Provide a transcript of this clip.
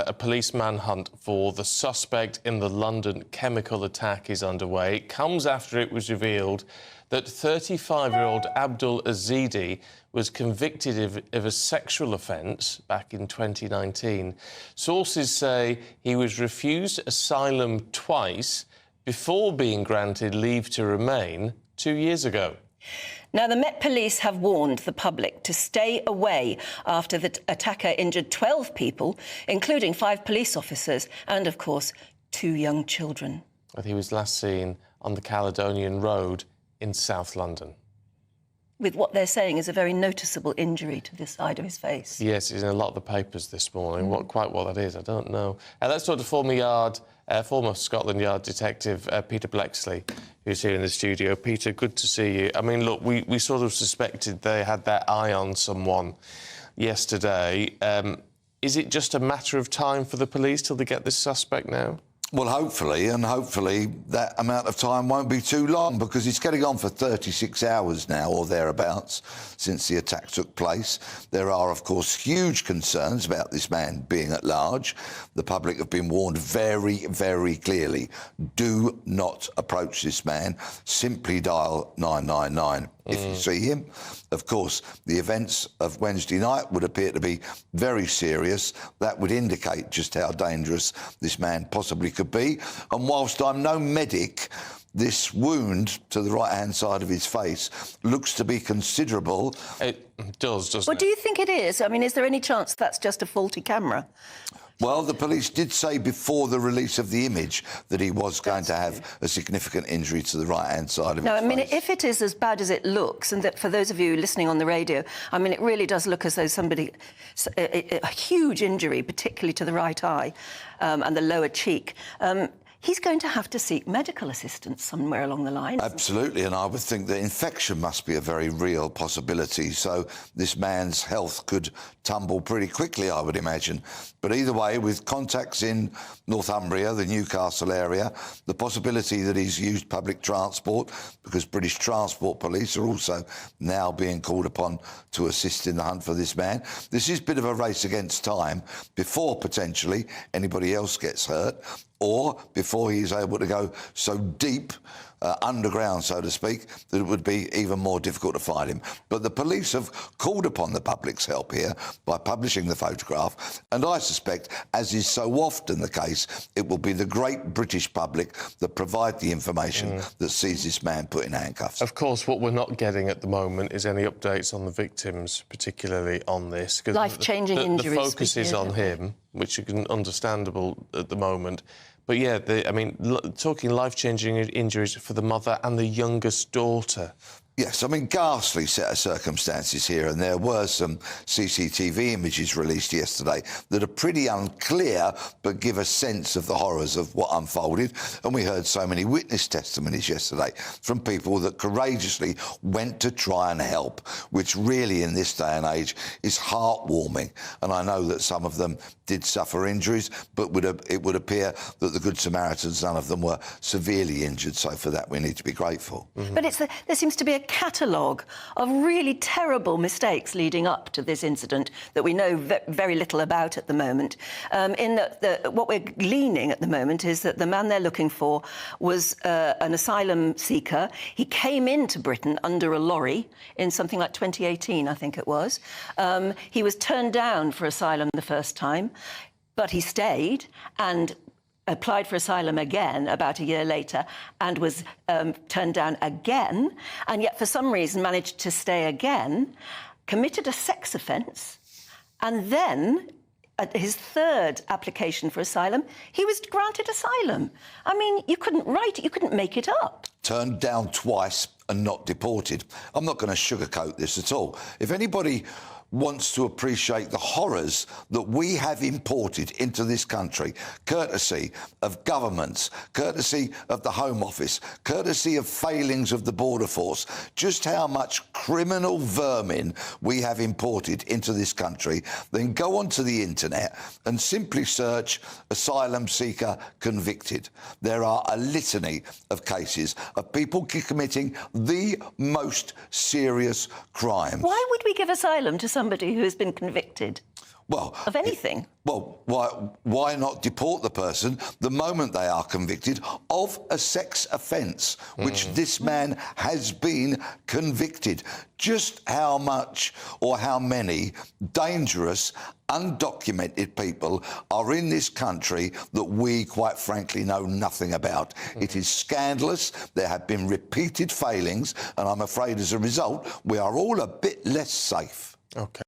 A police manhunt for the suspect in the London chemical attack is underway. It comes after it was revealed that 35-year-old Abdul Azidi was convicted of a sexual offence back in 2019. Sources say he was refused asylum twice before being granted leave to remain 2 years ago. Now, the Met Police have warned the public to stay away after the attacker injured 12 people, including 5 police officers and, of course, 2 young children. He was last seen on the Caledonian Road in South London. With what they're saying is a very noticeable injury to this side of his face. Yes, it's in a lot of the papers this morning. What that is, I don't know. Let's talk to former Scotland Yard detective Peter Bleksley, who's here in the studio. Peter, good to see you. I mean, look, we sort of suspected they had their eye on someone yesterday. Is it just a matter of time for the police till they get this suspect now? Well, hopefully that amount of time won't be too long, because it's getting on for 36 hours now or thereabouts since the attack took place. There are, of course, huge concerns about this man being at large. The public have been warned very, very clearly. Do not approach this man. Simply dial 999 if you see him. Of course, the events of Wednesday night would appear to be very serious. That would indicate just how dangerous this man possibly could be. And whilst I'm no medic, this wound to the right-hand side of his face looks to be considerable. It does, doesn't it? Well, do you think it is? I mean, is there any chance that's just a faulty camera? Well, the police did say before the release of the image that he was going to have a significant injury to the right-hand side of his face. No, I mean, if it is as bad as it looks, and that for those of you listening on the radio, I mean, it really does look as though a huge injury, particularly to the right eye and the lower cheek. He's going to have to seek medical assistance somewhere along the line. Absolutely, and I would think that infection must be a very real possibility, so this man's health could tumble pretty quickly, I would imagine. But either way, with contacts in Northumbria, the Newcastle area, the possibility that he's used public transport, because British Transport Police are also now being called upon to assist in the hunt for this man. This is a bit of a race against time before potentially anybody else gets hurt, or before he's able to go so deep underground, so to speak, that it would be even more difficult to find him. But the police have called upon the public's help here by publishing the photograph, and I suspect, as is so often the case, it will be the great British public that provide the information that sees this man put in handcuffs. Of course, what we're not getting at the moment is any updates on the victims, particularly on this. Life-changing injuries. The focus is on him, which is understandable at the moment. But, yeah, I mean, talking life-changing injuries for the mother and the youngest daughter. Yes, I mean, ghastly set of circumstances here, and there were some CCTV images released yesterday that are pretty unclear but give a sense of the horrors of what unfolded. And we heard so many witness testimonies yesterday from people that courageously went to try and help, which really in this day and age is heartwarming. And I know that some of them did suffer injuries, but it would appear that the Good Samaritans, none of them were severely injured. So for that, we need to be grateful. But there seems to be a catalogue of really terrible mistakes leading up to this incident that we know very little about at the moment. What we're gleaning at the moment is that the man they're looking for was an asylum seeker. He came into Britain under a lorry in something like 2018, I think it was. He was turned down for asylum the first time, but he stayed and applied for asylum again about a year later and was turned down again, and yet for some reason managed to stay again, committed a sex offence, and then at his third application for asylum, he was granted asylum. I mean, you couldn't write it, you couldn't make it up. Turned down twice and not deported. I'm not going to sugarcoat this at all. If anybody wants to appreciate the horrors that we have imported into this country, courtesy of governments, courtesy of the Home Office, courtesy of failings of the Border Force, just how much criminal vermin we have imported into this country, then go onto the internet and simply search asylum seeker convicted. There are a litany of cases of people committing the most serious crimes. Why would we give asylum to somebody who has been convicted? Well, of anything. Well, why not deport the person the moment they are convicted of a sex offence, which this man has been convicted? Just how much or how many dangerous, undocumented people are in this country that we, quite frankly, know nothing about? It is scandalous. There have been repeated failings, and I'm afraid as a result, we are all a bit less safe. OK.